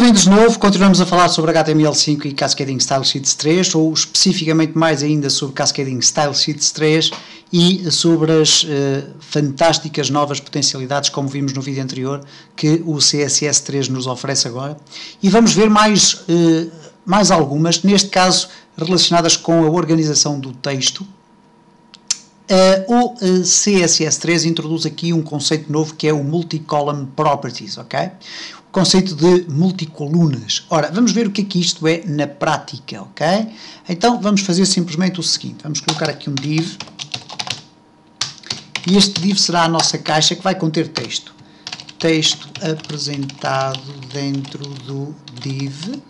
Bem-vindos de novo, continuamos a falar sobre HTML5 e Cascading Style Sheets 3, ou especificamente mais ainda sobre Cascading Style Sheets 3 e sobre as fantásticas novas potencialidades, como vimos no vídeo anterior, que o CSS 3 nos oferece agora. E vamos ver mais algumas, neste caso relacionadas com a organização do texto. O CSS 3 introduz aqui um conceito novo que é o Multi-Column Properties, ok? O conceito de multicolunas. Ora, vamos ver o que isto é na prática, ok? Então, vamos fazer simplesmente o seguinte. Vamos colocar aqui um div. E este div será a nossa caixa que vai conter texto. Texto apresentado dentro do div.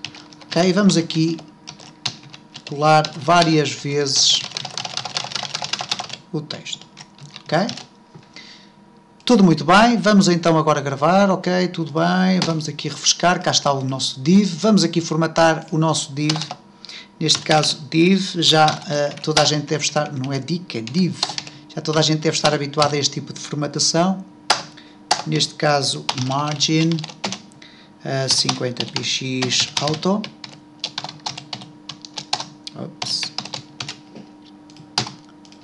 Ok? Vamos aqui colar várias vezes o texto, ok? Tudo muito bem, vamos então agora gravar, ok? Tudo bem, vamos aqui refrescar, cá está o nosso div, vamos aqui formatar o nosso div, neste caso div, já toda a gente deve estar, não é div, é div, já toda a gente deve estar habituada a este tipo de formatação, neste caso margin 50 px auto, ops.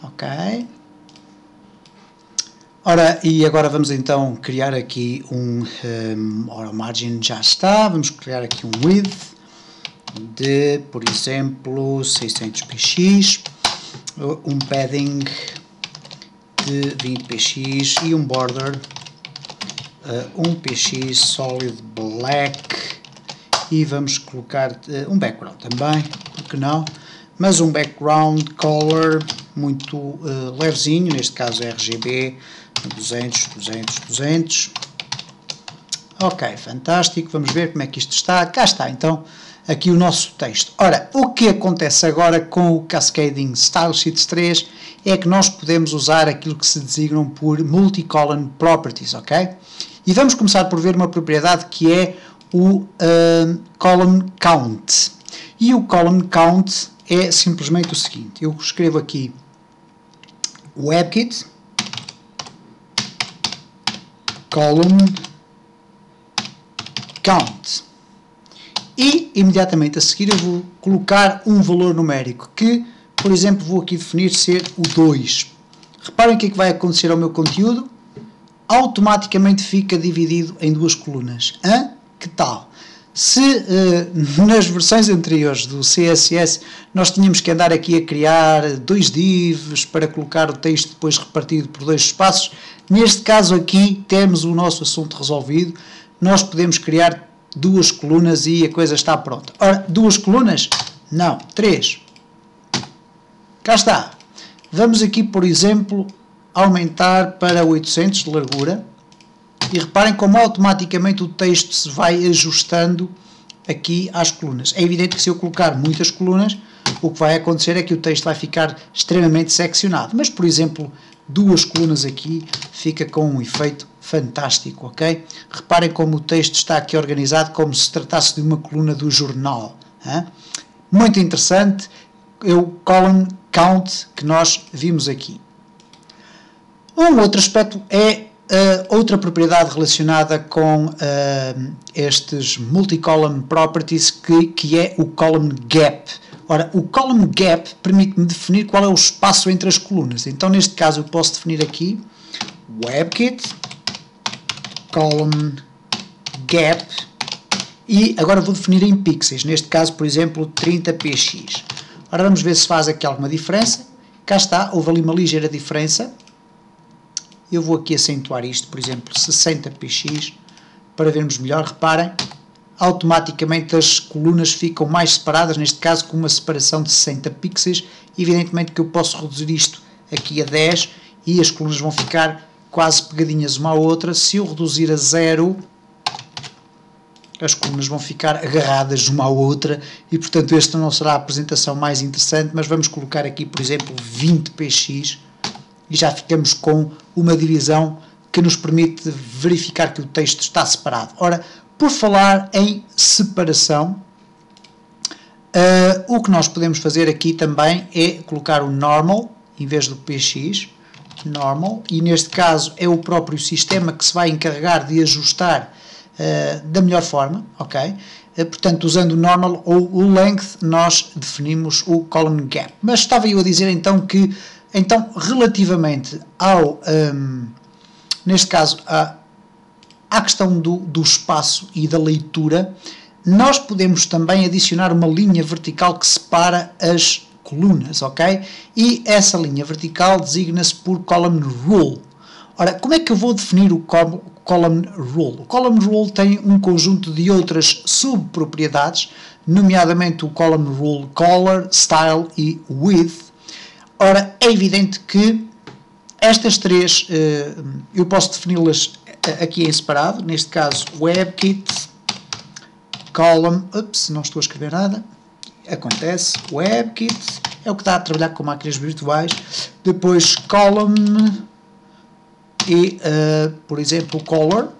Ok. Ora, e agora vamos então criar aqui ora, margin já está, vamos criar aqui um width de, por exemplo, 600 px, um padding de 20 px e um border 1 px solid black e vamos colocar um background também, porque não? Mas um background color muito levezinho, neste caso RGB 200, 200, 200. Ok, fantástico, vamos ver como é que isto está. Cá está, então, aqui o nosso texto. Ora, o que acontece agora com o Cascading Style Sheets 3 é que nós podemos usar aquilo que se designam por Multi-Column Properties, ok? E vamos começar por ver uma propriedade que é o Column Count. E o Column Count é simplesmente o seguinte, eu escrevo aqui WebKit column count e imediatamente a seguir eu vou colocar um valor numérico que, por exemplo, vou aqui definir ser o 2. Reparem o que é que vai acontecer ao meu conteúdo, automaticamente fica dividido em duas colunas. Que tal? Se nas versões anteriores do CSS nós tínhamos que andar aqui a criar dois divs para colocar o texto depois repartido por dois espaços, neste caso aqui temos o nosso assunto resolvido, nós podemos criar duas colunas e a coisa está pronta. Ora, duas colunas? Não, três. Cá está. Vamos aqui, por exemplo, aumentar para 800 de largura. E reparem como automaticamente o texto se vai ajustando aqui às colunas. É evidente que se eu colocar muitas colunas, o que vai acontecer é que o texto vai ficar extremamente seccionado. Mas, por exemplo, duas colunas aqui fica com um efeito fantástico, ok? Reparem como o texto está aqui organizado como se tratasse de uma coluna do jornal. Hein? Muito interessante, é o column count que nós vimos aqui. Um outro aspecto é outra propriedade relacionada com estes multi-column properties que é o column gap. Ora, o column gap permite-me definir qual é o espaço entre as colunas. Então, neste caso, eu posso definir aqui WebKit column gap e agora vou definir em pixels. Neste caso, por exemplo, 30 px. Ora, vamos ver se faz aqui alguma diferença. Cá está, houve ali uma ligeira diferença. Eu vou aqui acentuar isto, por exemplo, 60 px, para vermos melhor. Reparem, automaticamente as colunas ficam mais separadas, neste caso com uma separação de 60 pixels. Evidentemente que eu posso reduzir isto aqui a 10 e as colunas vão ficar quase pegadinhas uma à outra. Se eu reduzir a 0, as colunas vão ficar agarradas uma à outra e, portanto, esta não será a apresentação mais interessante, mas vamos colocar aqui, por exemplo, 20 px. E já ficamos com uma divisão que nos permite verificar que o texto está separado. Ora, por falar em separação, o que nós podemos fazer aqui também é colocar o normal, em vez do px, normal, e neste caso é o próprio sistema que se vai encarregar de ajustar da melhor forma, ok? Portanto, usando o normal ou o length, nós definimos o column gap. Mas estava eu a dizer então que, relativamente ao, neste caso, à questão do espaço e da leitura, nós podemos também adicionar uma linha vertical que separa as colunas, ok? E essa linha vertical designa-se por column rule. Ora, como é que eu vou definir o column rule? O column rule tem um conjunto de outras subpropriedades, nomeadamente o column rule color, style e width. Ora, é evidente que estas três eu posso defini-las aqui em separado, neste caso WebKit, column, não estou a escrever nada, acontece, WebKit, é o que dá a trabalhar com máquinas virtuais, depois column e, por exemplo, color,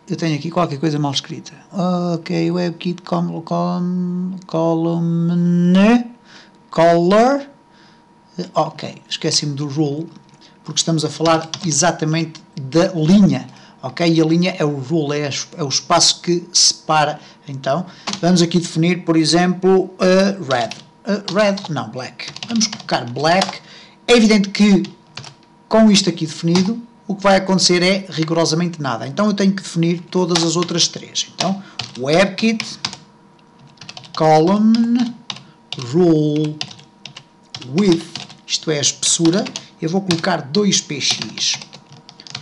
eu tenho aqui qualquer coisa mal escrita, ok, WebKit, column, color, ok, esqueci-me do rule, porque estamos a falar exatamente da linha, ok? E a linha é o rule, é o espaço que separa. Então, vamos aqui definir, por exemplo, black. Vamos colocar black. É evidente que, com isto aqui definido, o que vai acontecer é rigorosamente nada. Então, eu tenho que definir todas as outras três. Então, WebKit, column, rule, width, isto é a espessura, eu vou colocar 2px.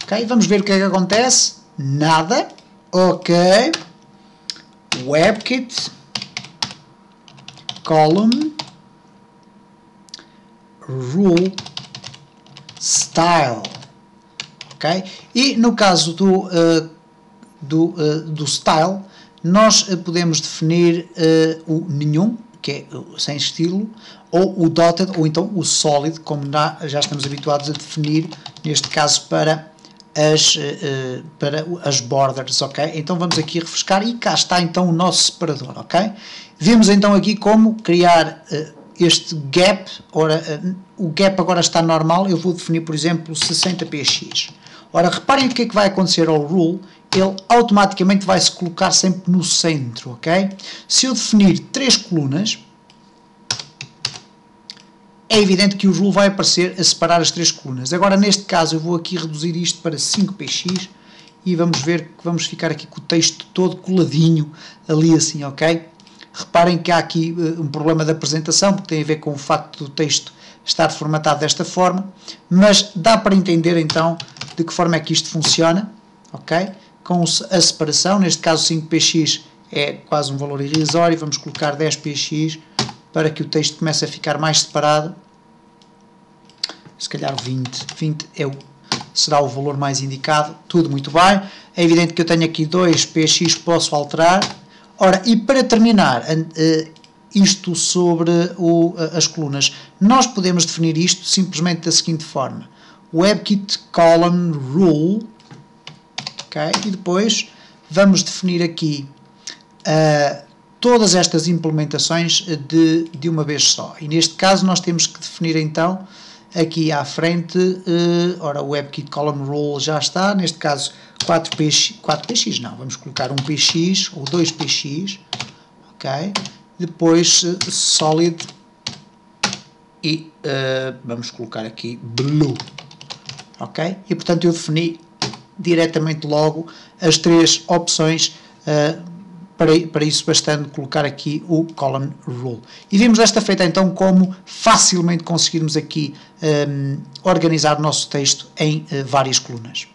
Ok, vamos ver o que é que acontece. Nada. Ok. WebKit, column, rule, style. Ok? E no caso do style, nós podemos definir o nenhum, que é sem estilo, ou o dotted, ou então o solid, como já estamos habituados a definir, neste caso para as borders, ok? Então vamos aqui refrescar e cá está então o nosso separador, ok? Vimos então aqui como criar este gap. Ora, o gap agora está normal, eu vou definir, por exemplo, 60px. Ora, reparem o que é que vai acontecer ao rule, ele automaticamente vai se colocar sempre no centro, ok? Se eu definir 3 colunas, é evidente que o rule vai aparecer a separar as 3 colunas. Agora, neste caso, eu vou aqui reduzir isto para 5px e vamos ver que vamos ficar aqui com o texto todo coladinho ali assim, ok? Reparem que há aqui um problema da apresentação, porque tem a ver com o facto do texto estar formatado desta forma, mas dá para entender então de que forma é que isto funciona, ok? Com a separação, neste caso 5px é quase um valor irrisório, vamos colocar 10px para que o texto comece a ficar mais separado. Se calhar 20 será o valor mais indicado, tudo muito bem. É evidente que eu tenho aqui 2px, posso alterar. Ora, e para terminar isto sobre as colunas, nós podemos definir isto simplesmente da seguinte forma: WebKit column rule, ok? E depois vamos definir aqui todas estas implementações de uma vez só. E neste caso nós temos que definir então aqui à frente, ora, o WebKit column rule já está, neste caso 4px não, vamos colocar 1px ou 2px, ok? Depois solid e vamos colocar aqui blue, ok? E portanto eu defini diretamente logo as 3 opções, para isso bastando colocar aqui o column rule. E vimos desta feita então como facilmente conseguirmos aqui organizar o nosso texto em várias colunas.